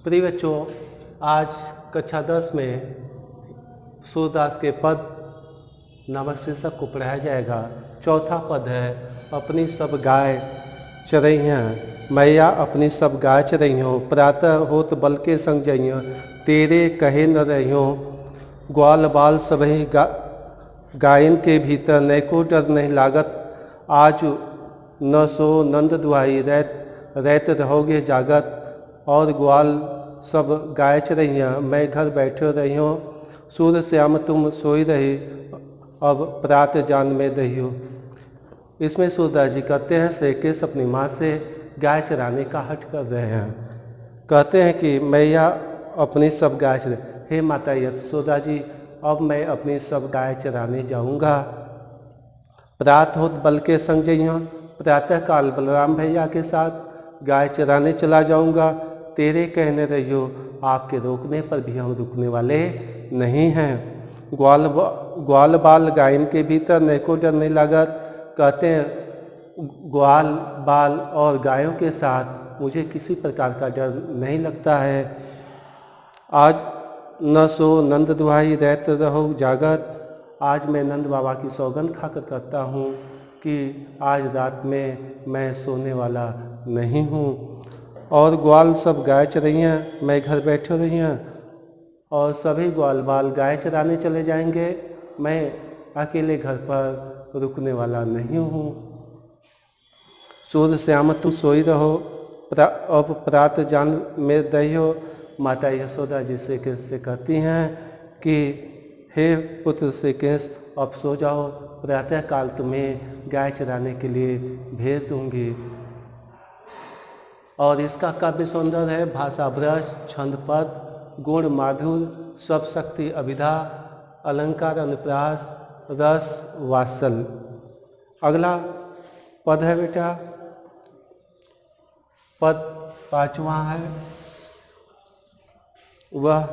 प्रिय बच्चों, आज कक्षा 10 में सूरदास के पद नामक शीर्षक को पढ़ाया जाएगा। चौथा पद है, अपनी सब गाय चरैया मैया अपनी सब गाय चरैयों, प्रातः होत बल के संग जइयों, तेरे कहे न रहियों, ग्वाल बाल सबही गायन के भीतर नैको डर नहीं लागत, आज न सो नंद दुहाई रहत रहोगे जागत, और ग्वाल सब गाय चरैया मैं घर बैठे रहियो, सूर्य श्याम तुम सोई रही अब प्रात जान में दहियो। इसमें सूरदास जी कहते हैं श्रीकृष्ण अपनी माँ से गाय चराने का हट कर रहे हैं। कहते हैं कि मैया अपनी सब गाय चरा, हे माता यशोदा जी अब मैं अपनी सब गाय चराने जाऊंगा। प्रात होत बल के संग जइयो, प्रातः काल बलराम भैया के साथ गाय चराने चला जाऊंगा। तेरे कहने रहियो, आपके रोकने पर भी हम रुकने वाले नहीं हैं। ग्वाल बाल गायन के भीतर नैको डर नहीं लागत। कहते हैं ग्वाल बाल और गायों के साथ मुझे किसी प्रकार का डर नहीं लगता है। आज न सो नंद दुहाई रहते रहो जागत, आज मैं नंद बाबा की सौगंध खाकर कहता हूँ कि आज रात में मैं सोने वाला नहीं हूँ। और ग्वाल सब गाय चरैया मैं घर बैठे रहिया, और सभी ग्वाल बाल गाय चराने चले जाएंगे, मैं अकेले घर पर रुकने वाला नहीं हूँ। सूर्य श्याम तुम सोई रहो अब प्रात जान में दहियो। माता यशोदा जी से कहती हैं कि हे पुत्र श्रीकृष्ण अब सो जाओ, प्रातः काल तुम्हें गाय चराने के लिए भेज दूंगी। और इसका काव्य सौंदर्य है भाषा ब्रज, छंद पद, गुण माधुर, सब शक्ति अभिधा, अलंकार अनुप्रास, रस वात्सल। अगला पद है बेटा, पद 5वां है, वह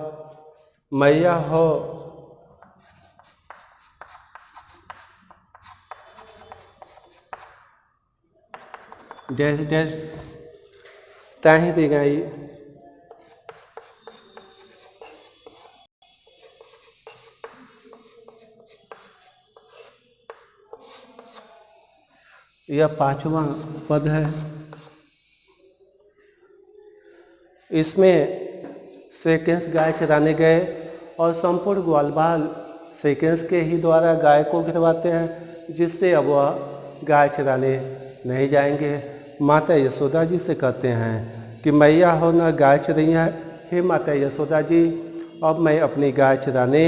मैया हो डैश डैश ताही दे गई। यह 5वां पद है। इसमें श्रीकृष्ण गाय चराने गए और संपूर्ण ग्वाल बाल श्रीकृष्ण के ही द्वारा गाय को गिरवाते हैं, जिससे अब वह गाय चराने नहीं जाएंगे। माता यशोदा जी से कहते हैं कि मैया हो न गाय चरैया, हे माता यशोदा जी अब मैं अपनी गाय चराने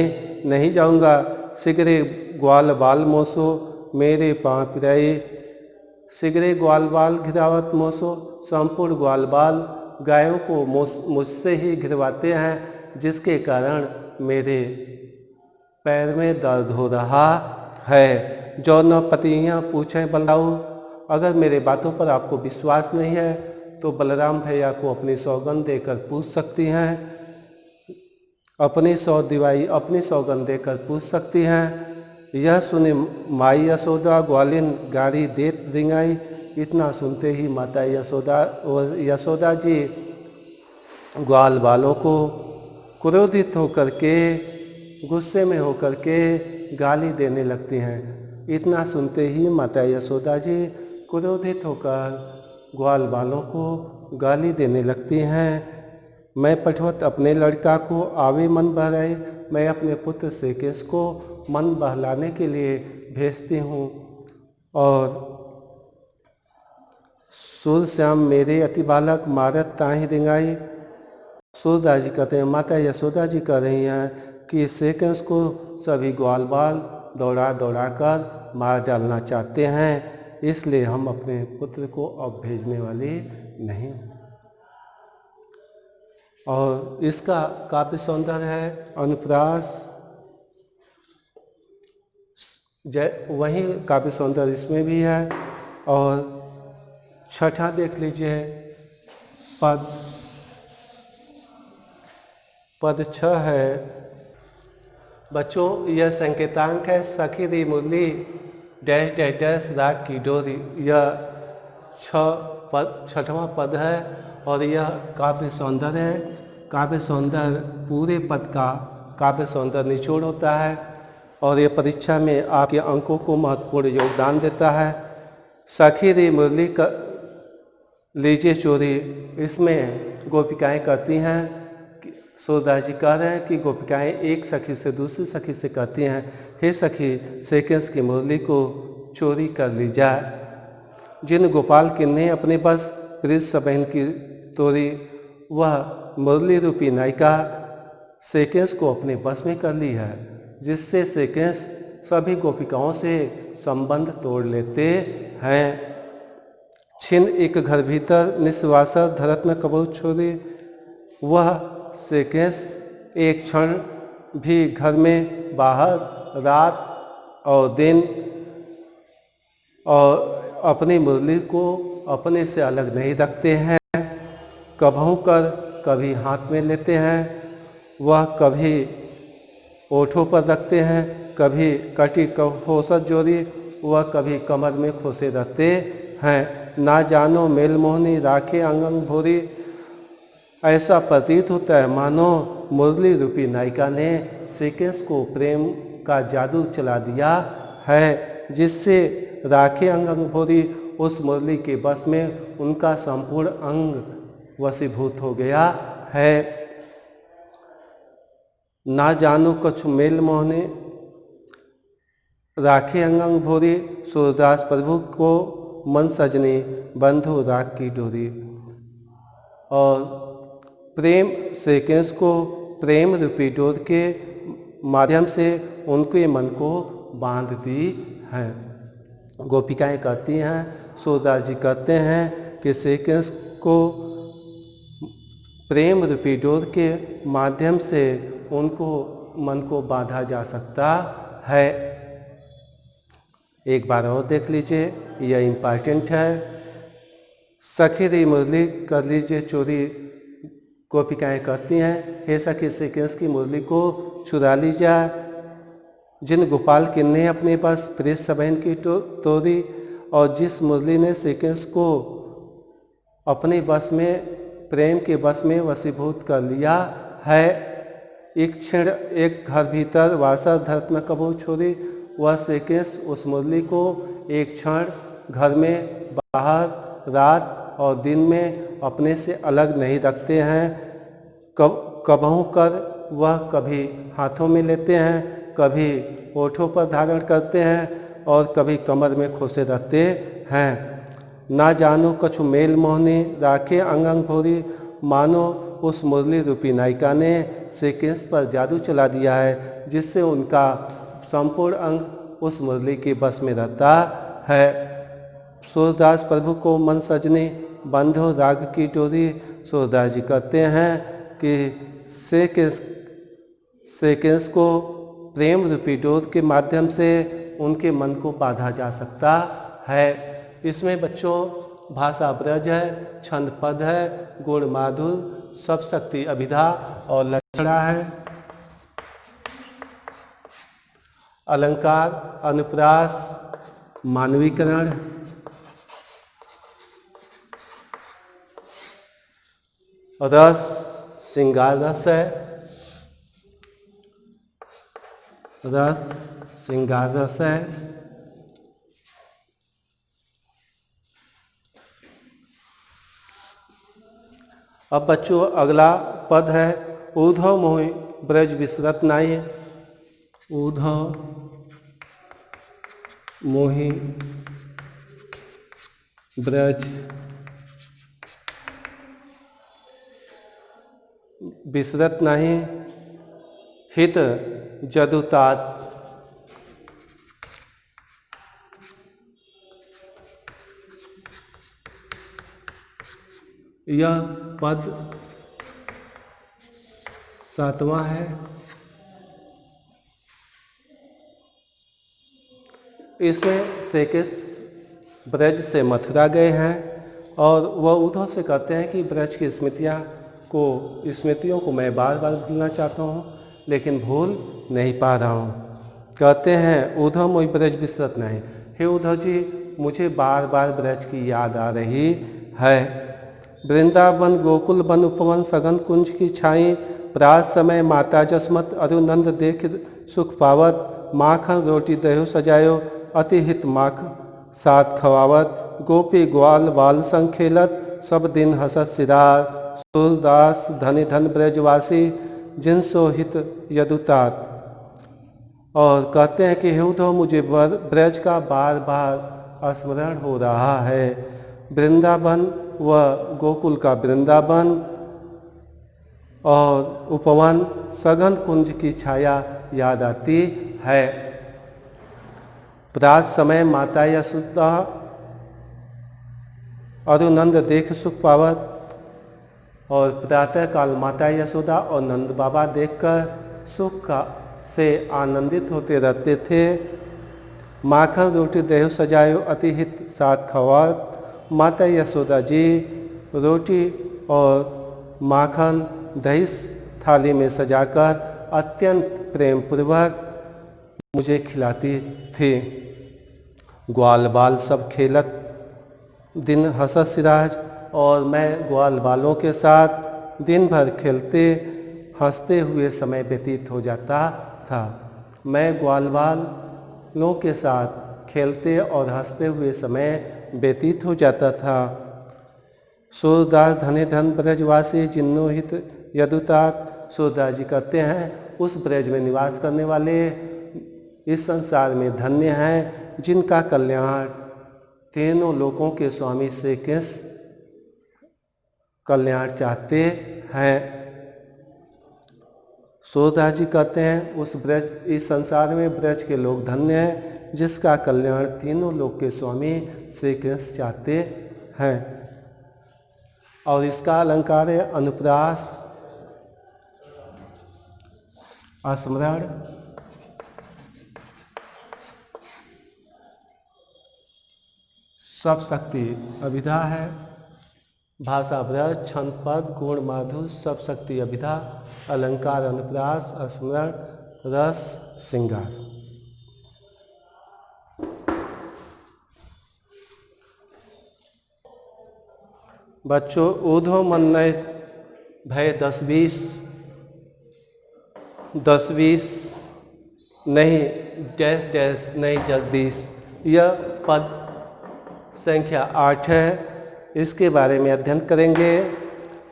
नहीं जाऊंगा। शीघ्र ग्वाल बाल मोसो मेरे पाँव पिराई, शीघ्र ग्वाल बाल घिरावत मोसो, संपूर्ण ग्वाल बाल गायों को मुझसे ही घिरवाते हैं, जिसके कारण मेरे पैर में दर्द हो रहा है। जो न पतियाँ पूछें बलराऊ, अगर मेरे बातों पर आपको विश्वास नहीं है तो बलराम भैया को अपनी सौगंध देकर पूछ सकती हैं, अपनी सौगंध देकर पूछ सकती हैं। यह सुने माई यशोदा ग्वालिन गाड़ी देत रिंगाई। इतना सुनते ही माता यशोदा जी ग्वाल बालों को क्रोधित होकर के, गुस्से में होकर के गाली देने लगती हैं। इतना सुनते ही माता यशोदा जी क्रोधित होकर ग्वाल बालों को गाली देने लगती हैं। मैं पठवत अपने लड़का को आवे मन बहलाए, मैं अपने पुत्र श्रीकृष्ण को मन बहलाने के लिए भेजती हूँ। और सूर्य श्याम मेरे अति बालक मारत ताहि रिंगाई। सूरदास जी कहते हैं, माता यशोदा जी कह रही हैं कि श्रीकृष्ण को सभी ग्वाल बाल दौड़ा दौड़ा कर मार डालना चाहते हैं, इसलिए हम अपने पुत्र को अब भेजने वाले नहीं। और इसका काव्य सौंदर्य है अनुप्रास, वही काव्य सौंदर्य इसमें भी है। और छठा देख लीजिए, पद 6 है। बच्चों यह संकेतांक है, सखी री मुरली डैश डैश डैश राग की डोरी। यह 6वां पद है और यह काव्य सौंदर्य है। काव्य सौंदर्य पूरे पद का काव्य सौंदर्य निचोड़ होता है और ये परीक्षा में आपके अंकों को महत्वपूर्ण योगदान देता है। सखी रे मुरली का लीजिए चोरी, इसमें गोपिकाएं कहती हैं, सूरदास जी कह रहे हैं कि गोपिकाएं एक सखी से दूसरी सखी से कहती हैं, हे सखी सेकेंस की मुरली को चोरी कर ली जाए। जिन गोपाल किन्ने अपने बस प्रिय सबहन की तोरी, वह मुरली रूपी नायिका सेकेंस को अपने बस में कर ली है, जिससे सेकेंस सभी गोपिकाओं से संबंध तोड़ लेते हैं। छिन एक घर भीतर निस्वासर धरत में कबू छोड़ी, वह सेकेंस एक क्षण भी घर में बाहर रात और दिन और अपनी मुरली को अपने से अलग नहीं रखते हैं। कभों कर कभी हाथ में लेते हैं, वह कभी ओठों पर रखते हैं, कभी कटी खोसत जोड़ी, वह कभी कमर में खोसे रहते हैं। ना जानो मेल मोहनी राखे अंगंग भोरी, ऐसा प्रतीत होता है मानो मुरली रूपी नायिका ने सेकेंस को प्रेम का जादू चला दिया है, जिससे राखे अंगंग भोरी, उस मुरली के बस में उनका संपूर्ण अंग वशीभूत हो गया है। ना जानो कछु मेल मोहने राखे अंगंग भोरी, सूरदास प्रभु को मन सजनी बंधु राख की डोरी। और प्रेम सेकेंस को प्रेम रूपी डोर के माध्यम से उनके मन को बांधती है। गोपिकाएं कहती हैं, सूरदास जी कहते हैं कि सेकेंस को प्रेम रूपी डोर के माध्यम से उनको मन को बांधा जा सकता है। एक बार और देख लीजिए, यह इम्पॉर्टेंट है। सखी री मुरली कर लीजिए चोरी, गोपिकाएं कहती हैं, हे सखी सेकेंस की मुरली को चुरा ली जाए। जिन गोपाल किन्ने अपने पास प्रिय सबहन की तोरी, और जिस मुरली ने सेकेंस को अपने बस में प्रेम के बस में वशीभूत कर लिया है। एक क्षण एक घर भीतर वासा धरत न कबू छोड़ी, वह सेकेंस उस मुरली को एक क्षण घर में बाहर रात और दिन में अपने से अलग नहीं रखते हैं। कबहू कर वह कभी हाथों में लेते हैं, कभी ओठों पर धारण करते हैं और कभी कमर में खोसे रहते हैं। ना जानो कछु मेल मोहनी राखे अंगंग भोरी, मानो उस मुरली रूपी नायिका ने सेकेंस पर जादू चला दिया है, जिससे उनका संपूर्ण अंग उस मुरली के बस में रहता है। सूरदास प्रभु को मन सजनी बंधो राग की डोरी, सूरदास जी कहते हैं कि सेकेंस को प्रेम रूपी डोर के माध्यम से उनके मन को बांधा जा सकता है। इसमें बच्चों भाषा ब्रज है, छंद पद है, गुण माधुर, सब शक्ति अभिधा और लक्षणा है। अलंकार, अनुप्रास, मानवीकरण, रस, श्रृंगार रस है, रस श्रृंगार रस है। अब बच्चों अगला पद है, ऊधव मोहि ब्रज विसरत नाई। ऊधव मोहि ब्रज विसरत नहीं, हित जदुतात। यह पद 7वां है। इसमें सेकेंस ब्रज से मथुरा गए हैं और वह उद्धव से कहते हैं कि ब्रज की स्मृतियों को मैं बार बार भूलना चाहता हूँ, लेकिन भूल नहीं पा रहा हूँ। कहते हैं उद्धव मोहि ब्रज विसरत नहीं, हे उद्धव जी मुझे बार बार ब्रज की याद आ रही है। वृंदावन गोकुल वन उपवन सघन कुंज की छाई, प्रात समय माता जसमत अरुनंद देख सुख पावत, माखन रोटी दह्यो सजायो अति हित माख साथ खवावत, गोपी ग्वाल बाल संग खेलत सब दिन हसत सिरार, सूरदास धनि धन ब्रजवासी जिन सो हित यदुतात। और कहते हैं कि हे उद्धव मुझे ब्रज का बार बार स्मरण हो रहा है, वृंदावन व गोकुल का वृंदावन और उपवन सघन कुंज की छाया याद आती है। प्रात समय माता यशोदा अरुनंद देख सुख पावत, और प्रातः काल माता यशोदा और नंद बाबा देखकर सुख से आनंदित होते रहते थे। माखन रोटी दह्यो सजायो अति हित साथ खवात, माता यशोदा जी रोटी और माखन दही थाली में सजाकर अत्यंत प्रेम पूर्वक मुझे खिलाती थी। ग्वाल बाल सब खेलत दिन हसत सिराज, और मैं ग्वाल बालों के साथ दिन भर खेलते हंसते हुए समय व्यतीत हो जाता था। मैं ग्वाल बालों के साथ खेलते और हंसते हुए समय व्यतीत हो जाता था। सूरदास धने धन ब्रजवासी जिन्नो हित यदुतात। सूरदास जी कहते हैं उस ब्रज में निवास करने वाले इस संसार में धन्य हैं जिनका कल्याण तीनों लोकों के स्वामी श्री कृष्ण कल्याण चाहते हैं। सूरदास जी कहते हैं उस ब्रज इस संसार में ब्रज के लोग धन्य हैं जिसका कल्याण तीनों लोक के स्वामी श्री कृष्ण चाहते हैं। और इसका अलंकार है अनुप्रास, स्मरण, सब शक्ति अभिधा है। भाषा ब्रज, छंद पद, गुण माधुर्य, सब शक्ति अभिधा, अलंकार अनुप्रास, स्मरण, रस, श्रृंगार। बच्चों ऊधो मन नय भय 10-20 नहीं डैश डैश नहीं जगदीश, यह पद संख्या 8 है। इसके बारे में अध्ययन करेंगे।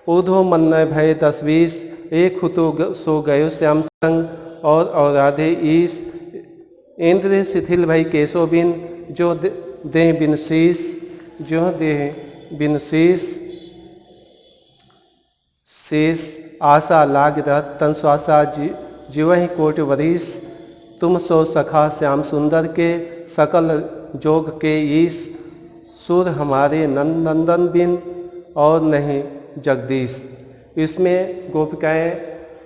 ऊधो मन नय भय 10-20, एक हुतो सो गयो श्याम संग और राधे ईश, इंद्र शिथिल भई केशो बिन जो देह बिन शीश, जो देह बिन शीश शेष आशा लाग रहत तन श्वासा जीवहि कोट वरीश, तुम सो सखा श्याम सुंदर के सकल जोग के ईश, सुर हमारे नंदन बिन और नहीं जगदीश। इसमें गोपिकाएं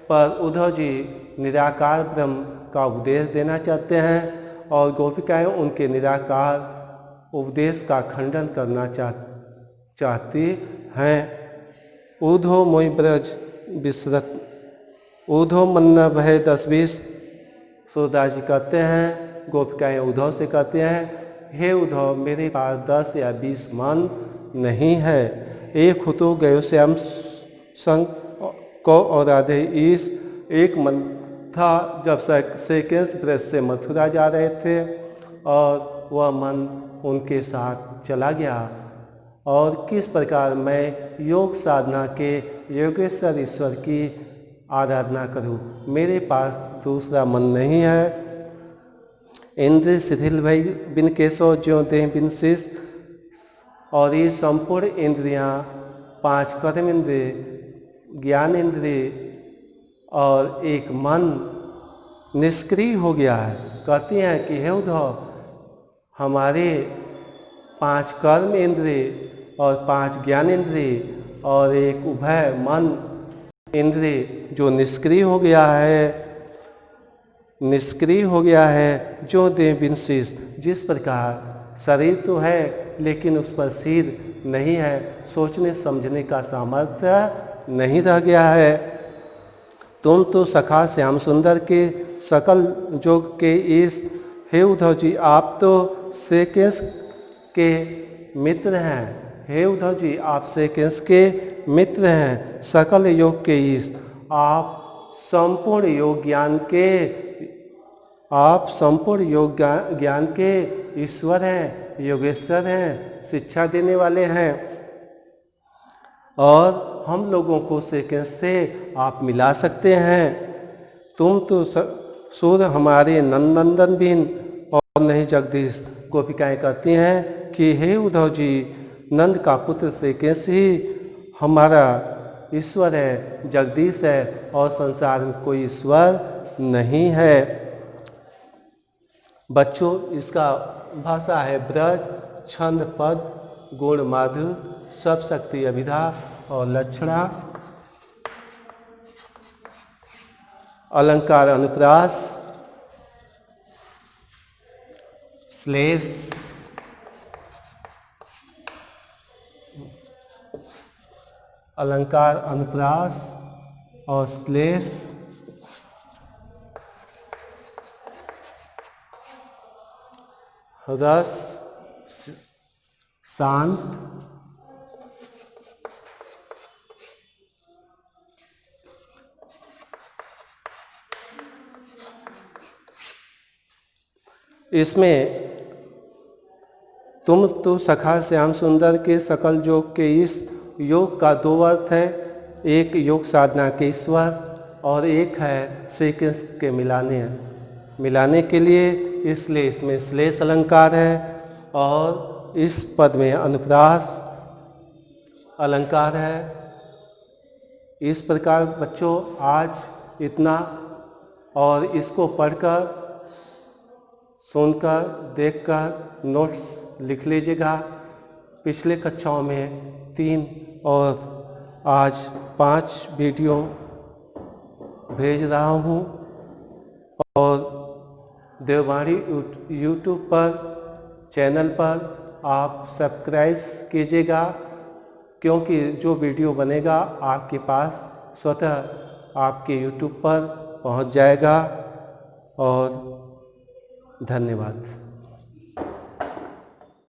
पर उद्धव जी निराकार ब्रह्म का उपदेश देना चाहते हैं और गोपिकाएं उनके निराकार उपदेश का खंडन करना चाहती हैं। ऊधो मोहि ब्रज विसरत, ऊधो मन भय 10-20। सूरदास जी कहते हैं गोपिकाएं उद्धव से कहते हैं हे उद्धव मेरे पास 10 या 20 मन नहीं है, एक हुतो गयो श्याम संग को और राधे ईश। एक मन था जब श्री कृष्ण ब्रज से मथुरा जा रहे थे और वह मन उनके साथ चला गया। और किस प्रकार मैं योग साधना के योगेश्वर ईश्वर की आराधना करूं, मेरे पास दूसरा मन नहीं है। इंद्र शिथिल भई बिन केशो ज्यों देह बिन शीश, और ये संपूर्ण इंद्रियां 5 कर्म इंद्रिय, ज्ञान इंद्रिय और एक मन निष्क्रिय हो गया है। कहती हैं कि हे उद्धव हमारे 5 कर्म इंद्रिय और 5 ज्ञान इंद्रिय और एक उभय मन इंद्रिय जो निष्क्रिय हो गया है, जो देह बिन शीश। जिस प्रकार शरीर तो है लेकिन उस पर सिर नहीं है, सोचने समझने का सामर्थ्य नहीं रह गया है। तुम तो सखा श्याम सुंदर के सकल जोग के ईश। हे उद्धव जी आप तो श्री कृष्ण के मित्र हैं, हे उद्धव जी, आप श्री कृष्ण के मित्र हैं, सकल योग के ईश, आप संपूर्ण योग ज्ञान के ईश्वर हैं, योगेश्वर हैं, शिक्षा देने वाले हैं। और हम लोगों को श्री कृष्ण से आप मिला सकते हैं। तुम तो सूर्य हमारे नंदन बिन और नहीं जगदीश। गोपिकाएँ कहती हैं कि हे उद्धव जी, नंद का पुत्र श्री कृष्ण ही हमारा ईश्वर है, जगदीश है, और संसार में कोई ईश्वर नहीं है। बच्चों, इसका भाषा है ब्रज, छंद, पद, गुण, माधुर्य, सब शक्ति, अभिधा और लक्षणा, अलंकार, अनुप्रास, श्लेष, अलंकार, अनुप्रास और श्लेष, रस, शांत, इसमें तुम तो सखा श्याम सुंदर के सकल योग के इस योग का दो अर्थ है, एक योग साधना के ईश्वर और एक है श्री कृष्ण के मिलाने के लिए, इसलिए इसमें श्लेष अलंकार है और इस पद में अनुप्रास अलंकार है। इस प्रकार बच्चों, आज इतना, और इसको पढ़कर, सुनकर, देखकर नोट्स लिख लीजिएगा। पिछले कक्षाओं में 3 और आज 5 वीडियो भेज रहा हूँ, और देववाणी यूट्यूब पर चैनल पर आप सब्सक्राइब कीजिएगा, क्योंकि जो वीडियो बनेगा आपके पास स्वतः आपके यूट्यूब पर पहुंच जाएगा। और धन्यवाद।